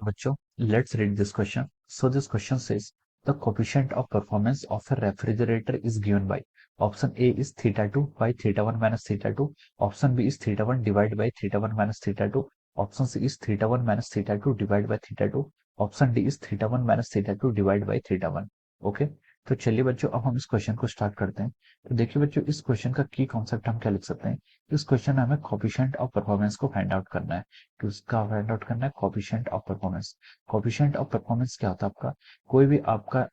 बच्चों, let's read this question. So this question says the coefficient of performance of a refrigerator is given by option A is theta 2 by theta 1 minus theta 2, option B is theta 1 divided by theta 1 minus theta 2, option C is theta 1 minus theta 2 divided by theta 2, option D is theta 1 minus theta 2 divided by theta 1. Okay, तो चलिए बच्चों, अब हम इस question को start करते हैं। तो देखिए बच्चों, इस क्वेश्चन का की कॉन्सेप्ट हम क्या लिख सकते हैं। इस क्वेश्चन में हमें कोफिशिएंट ऑफ परफॉर्मेंस को फाइंड आउट करना है। तो इसका फाइंड आउट करना है coefficient of performance. Coefficient of performance क्या होता है आपका, कोई भी आपका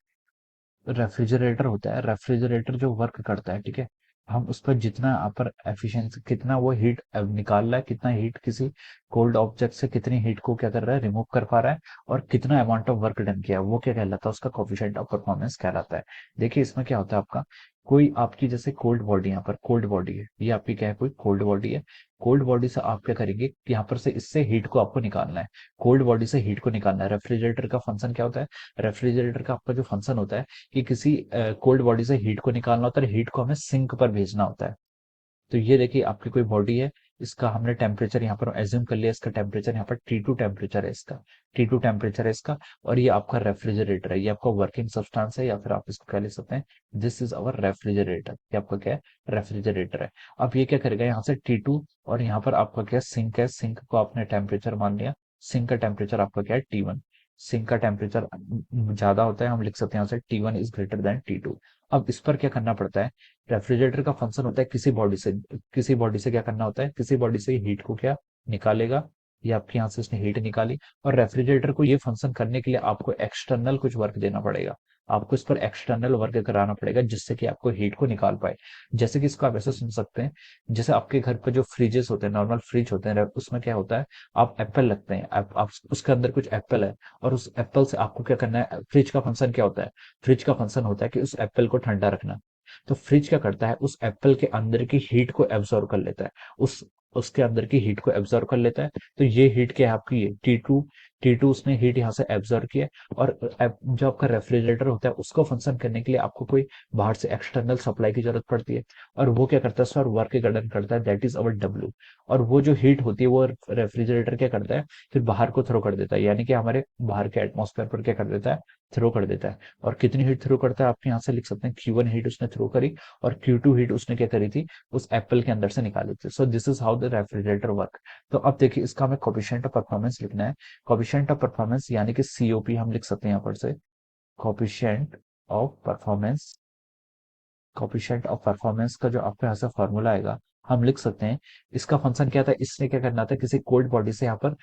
रेफ्रिजरेटर होता है, रेफ्रिजरेटर जो वर्क करता है, ठीक है, हम उस पर जितना यहाँ पर एफिशिएंसी, कितना वो हीट निकाल रहा है, कितना हीट किसी कोल्ड ऑब्जेक्ट से कितनी हीट को क्या कर रहा है, रिमूव कर पा रहा है, और कितना अमाउंट ऑफ वर्क डन किया है, वो क्या कहलाता है, उसका कोफिशिएंट ऑफ परफॉर्मेंस कहलाता है। देखिए इसमें क्या होता है आपका, कोई आपकी जैसे कोल्ड बॉडी, यहाँ पर कोल्ड बॉडी है, ये आपकी क्या है, कोई कोल्ड बॉडी है। कोल्ड बॉडी से आप क्या करेंगे कि यहाँ पर से इससे हीट को आपको निकालना है, कोल्ड बॉडी से हीट को निकालना है। रेफ्रिजरेटर का फंक्शन क्या होता है, रेफ्रिजरेटर का आपका जो फंक्शन होता है कि किसी कोल्ड बॉडी से हीट को निकालना होता है, हीट को हमें सिंक पर भेजना होता है। तो ये देखिए आपकी कोई बॉडी है, इसका हमने टेम्परेचर यहाँ पर एज्यूम कर लिया, इसका टेम्परेचर यहाँ पर T2 टेम्परेचर है, इसका T2 टेम्परेचर है इसका। और ये आपका रेफ्रिजरेटर है, ये आपका वर्किंग सब्सटेंस है, या फिर आप इसको क्या ले सकते हैं, दिस इज अवर रेफ्रिजरेटर, ये आपका क्या है, रेफ्रिजरेटर है। अब ये क्या करेगा, यहाँ से T2, और यहाँ पर आपका क्या सिंक है, सिंक को आपने टेम्परेचर मान लिया, सिंक का टेम्परेचर आपका क्या है, T1। सिंक का टेम्परेचर ज्यादा होता है, हम लिख सकते हैं यहाँ से T1 is greater than T2। अब इस पर क्या करना पड़ता है, रेफ्रिजरेटर का फंक्शन होता है किसी बॉडी से क्या करना होता है, किसी बॉडी से हीट को क्या निकालेगा, ये आपके यहाँ से इसने हीट निकाली, और रेफ्रिजरेटर को ये फंक्शन करने के लिए आपको एक्सटर्नल कुछ वर्क देना पड़ेगा, आपको इस पर एक्सटर्नल वर्क कराना पड़ेगा, जिससे कि आपको हीट को निकाल पाए। जैसे कि इसको आप ऐसे सुन सकते हैं, जैसे आपके घर पर जो फ्रिजेस होते हैं, नॉर्मल फ्रिज होते हैं, उसमें क्या होता है, आप एप्पल लगते हैं, आप उसके अंदर कुछ एप्पल है, और उस एप्पल से आपको क्या करना है, फ्रिज का फंक्शन क्या होता है, फ्रिज का फंक्शन होता है कि उस एप्पल को ठंडा रखना। तो फ्रिज क्या करता है, उस एप्पल के अंदर की हीट को एब्जॉर्ब कर लेता है, उस उसके अंदर की हीट को एब्जॉर्ब कर लेता है। तो ये हीट क्या है आपकी, ये T2 उसने हीट यहाँ से एब्जॉर्ब किया। और जो आपका रेफ्रिजरेटर होता है, उसको फंक्शन करने के लिए आपको कोई बाहर से एक्सटर्नल सप्लाई की जरूरत पड़ती है, और वो क्या करता है सर, वर्क डन करता है, दैट इज अवर डब्ल्यू। और वो जो हीट होती है वो रेफ्रिजरेटर क्या करता है, फिर बाहर को थ्रो कर देता है, यानी कि हमारे बाहर के एटमॉस्फेयर पर क्या कर देता है, थ्रो कर देता है। और कितनी हीट थ्रो करता है, आप यहाँ से लिख सकते हैं Q1 हीट उसने थ्रो करी, और Q2 हीट उसने क्या करी थी, उस एप्पल के अंदर से निकाली थी। So this is how the refrigerator work. तो अब देखिए इसका हमें कोफिशिएंट ऑफ परफॉर्मेंस लिखना है। कोफिशिएंट ऑफ परफॉर्मेंस यानी कि COP हम लिख सकते हैं यहाँ पर से, coefficient of performance. Coefficient of performance का जो आपके यहाँ से फॉर्मूला आएगा, हम लिख सकते हैं, इसका फंक्शन क्या था, इसने क्या करना था, किसी कोल्ड बॉडी से यहाँ पर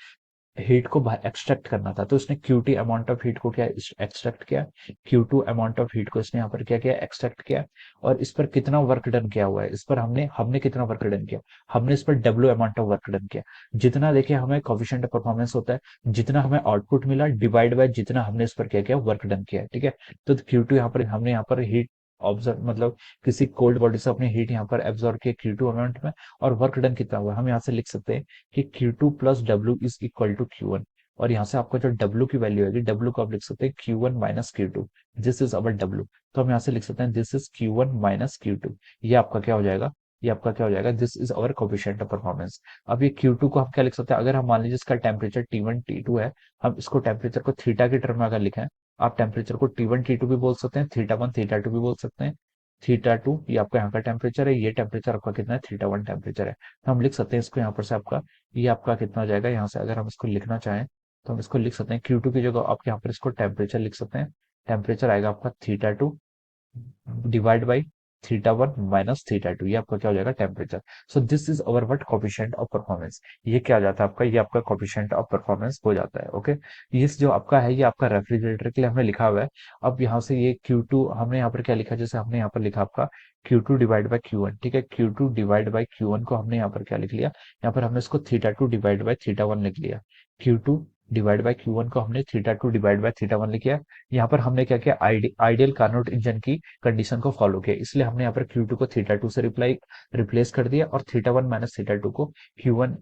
हीट को बाहर एक्सट्रैक्ट करना था, तो इसने QT अमाउंट ऑफ हीट को क्या एक्सट्रैक्ट किया, Q2 अमाउंट ऑफ हीट को इसने यहाँ पर क्या किया, एक्सट्रैक्ट किया। और इस पर कितना वर्क डन किया हुआ है, इस पर हमने हमने कितना वर्क डन किया, हमने इस पर W amount of work done किया। जितना देखिए हमें कोफिशिएंट ऑफ परफॉर्मेंस होता है, जितना हमें आउटपुट मिला डिवाइड बाय जितना हमने इस पर क्या किया, वर्क डन किया, ठीक है। तो Q2 यहाँ पर हमने यहाँ पर हीट ऑब्जर्व, मतलब किसी कोल्ड बॉडी से अपनी हीट यहाँ पर एब्जॉर्ब किया Q2 अमाउंट में, और वर्क डन कितना हुआ, हम यहाँ से लिख सकते हैं कि Q2 plus W is equal to Q1। और यहाँ से आपको जो W की वैल्यू आएगी, W को आप लिख सकते हैं Q1 minus Q2, this is our W। तो हम यहाँ से लिख सकते हैं this is Q1 minus Q2, ये आपका क्या हो जाएगा, ये आपका क्या हो जाएगा, this is our coefficient of performance. अब ये Q2 को हम क्या लिख सकते हैं, अगर हम मान लीजिए इसका टेम्परेचर T1 T2 है, हम इसको टेम्परेचर को थीटा के टर्म में अगर लिखें, आप टेम्परेचर को T1 T2 भी बोल सकते हैं, थीटा 1 थीटा 2 भी बोल सकते हैं। थीटा 2 ये आपका यहाँ का टेम्परेचर है, ये टेम्परेचर आपका कितना है, थीटा 1 टेम्परेचर है। तो हम लिख सकते हैं इसको यहाँ पर से आपका, ये आपका कितना हो जाएगा, यहाँ से अगर हम इसको लिखना चाहें, तो हम इसको लिख सकते हैं Q2 की जगह आप यहाँ पर इसको टेम्परेचर लिख सकते हैं। टेम्परेचर आएगा आपका theta 2 divide by theta 1 minus theta 2, ये आपका क्या हो जाएगा, temperature. So this is our what coefficient of performance. ये क्या आ जाता है आपका, ये आपका कोफिशिएंट ऑफ परफॉर्मेंस हो जाता है। ओके, ये जो आपका है, ये आपका रेफ्रिजरेटर के लिए हमने लिखा हुआ है। अब यहाँ से ये Q2 हमने यहाँ पर क्या लिखा, जैसे हमने यहाँ पर लिखा आपका Q2 डिवाइड बाई Q1, ठीक है। Q2 डिवाइड बाई Q1 को हमने यहाँ पर क्या लिख लिया, यहाँ पर हमने इसको थीटा 2 डिवाइड बाई थीटा 1 लिख लिया। Q2 डिवाइड बाई Q1 को हमने थीटा 2 डिवाइड बाई थीटा 1 लिख लिया। यहाँ पर हमने क्या किया, आइडियल कार्नोट इंजन की कंडीशन को फॉलो किया, इसलिए हमने यहाँ पर Q2 को थीटा 2 से रिप्लेस कर दिया, और थीटा 1 माइनस थीटा 2 को Q1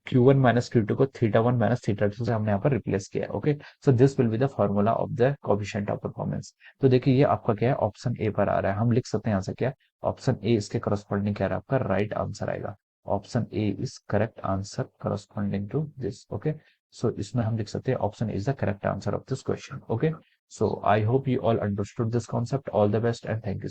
Q1 माइनस Q2 को थीटा 1 माइनस थीटा 2 से हमने यहाँ पर रिप्लेस किया। Okay, so this will be the formula of the coefficient of performance. तो देखिए ये आपका क्या है, ऑप्शन ए पर आ रहा है, हम लिख सकते हैं यहाँ से क्या, ऑप्शन ए इसके करस्पॉन्डिंग क्या रहा है, आपका राइट आंसर आएगा। Option A is correct answer corresponding to this. Okay, so इसमें हम लिख सकते हैं option is the correct answer of this question. Okay, so I hope you all understood this concept. All the best and thank you.